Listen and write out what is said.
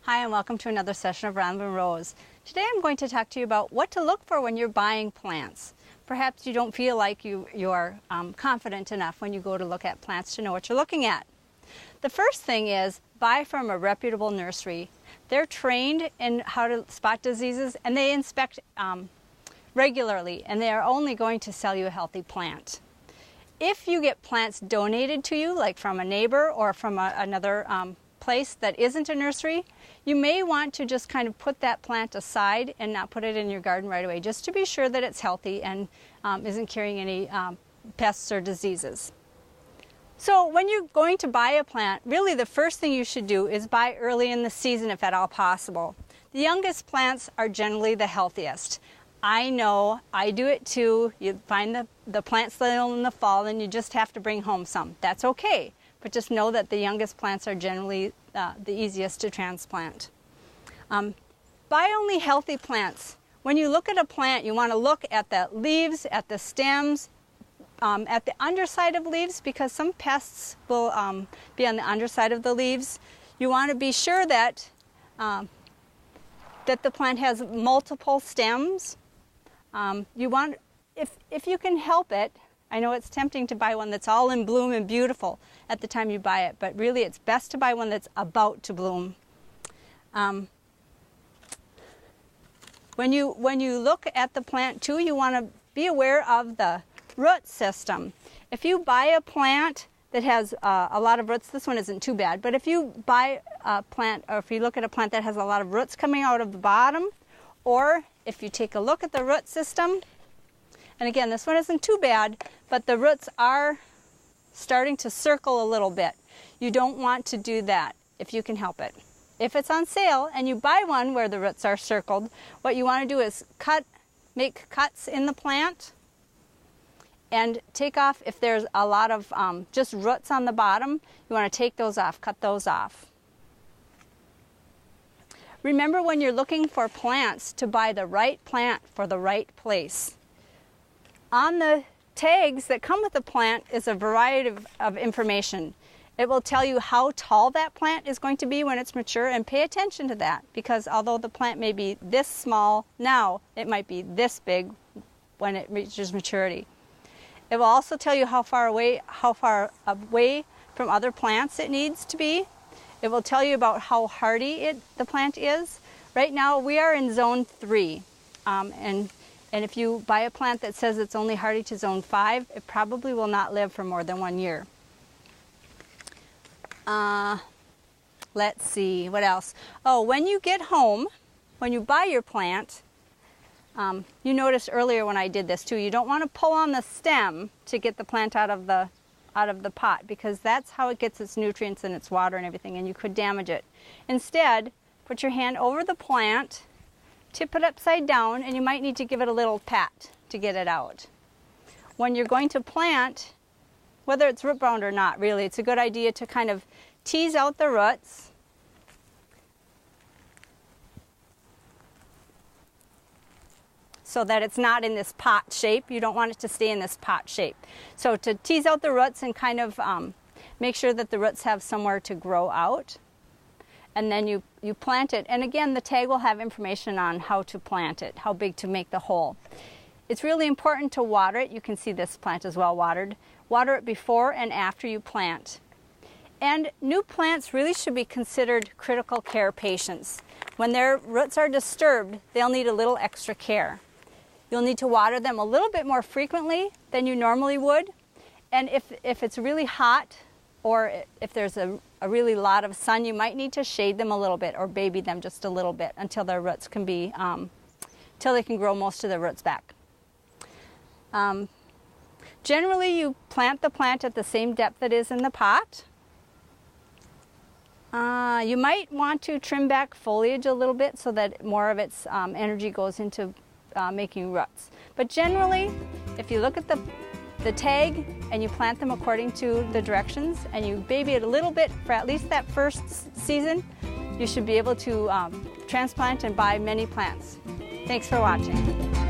Hi, and welcome to another session of Random Rose. Today I'm going to talk to you about what to look for when you're buying plants. Perhaps you don't feel like you're confident enough when you go to look at plants to know what you're looking at. The first thing is buy from a reputable nursery. They're trained in how to spot diseases, and they inspect regularly, and they are only going to sell you a healthy plant. If you get plants donated to you, like from a neighbor or from another place that isn't a nursery, you may want to just kind of put that plant aside and not put it in your garden right away, just to be sure that it's healthy and isn't carrying any pests or diseases. So when you're going to buy a plant, really the first thing you should do is buy early in the season if at all possible. The youngest plants are generally the healthiest. I know, I do it too. You find the plants in the fall and you just have to bring home some. That's okay. But just know that the youngest plants are generally the easiest to transplant. Buy only healthy plants. When you look at a plant, you want to look at the leaves, at the stems, at the underside of leaves, because some pests will be on the underside of the leaves. You want to be sure that that the plant has multiple stems. You want, if you can help it, I know it's tempting to buy one that's all in bloom and beautiful at the time you buy it, but really it's best to buy one that's about to bloom. When you look at the plant too, you want to be aware of the root system. If you buy a plant that has a lot of roots, this one isn't too bad, but if you buy a plant, or if you look at a plant that has a lot of roots coming out of the bottom, or if you take a look at the root system, and again, this one isn't too bad, but the roots are starting to circle a little bit. You don't want to do that if you can help it. If it's on sale and you buy one where the roots are circled, what you want to do is make cuts in the plant and take off, if there's a lot of just roots on the bottom, you want to take those off, cut those off. Remember, when you're looking for plants, to buy the right plant for the right place. On the tags that come with the plant is a variety of information. It will tell you how tall that plant is going to be when it's mature, and pay attention to that, because although the plant may be this small now, it might be this big when it reaches maturity. It will also tell you how far away from other plants it needs to be. It will tell you about how hardy the plant is. Right now we are in zone 3, and if you buy a plant that says it's only hardy to zone 5, it probably will not live for more than 1 year. Let's see, what else? Oh, when you get home, when you buy your plant, you noticed earlier when I did this too, you don't want to pull on the stem to get the plant out of the pot, because that's how it gets its nutrients and its water and everything, and you could damage it. Instead, put your hand over the plant, tip it upside down, and you might need to give it a little pat to get it out. When you're going to plant, whether it's root bound or not, really, it's a good idea to kind of tease out the roots. So that it's not in this pot shape. You don't want it to stay in this pot shape. So to tease out the roots and kind of make sure that the roots have somewhere to grow out. And then you plant it. And again, the tag will have information on how to plant it, how big to make the hole. It's really important to water it. You can see this plant is well watered. Water it before and after you plant. And new plants really should be considered critical care patients. When their roots are disturbed, they'll need a little extra care. You'll need to water them a little bit more frequently than you normally would. And if it's really hot, or if there's a really lot of sun, you might need to shade them a little bit or baby them just a little bit until their roots can be, till they can grow most of their roots back. Generally, you plant the plant at the same depth it is in the pot. You might want to trim back foliage a little bit so that more of its energy goes into making roots. But generally, if you look at the tag and you plant them according to the directions and you baby it a little bit for at least that first season, you should be able to transplant and buy many plants. Thanks for watching.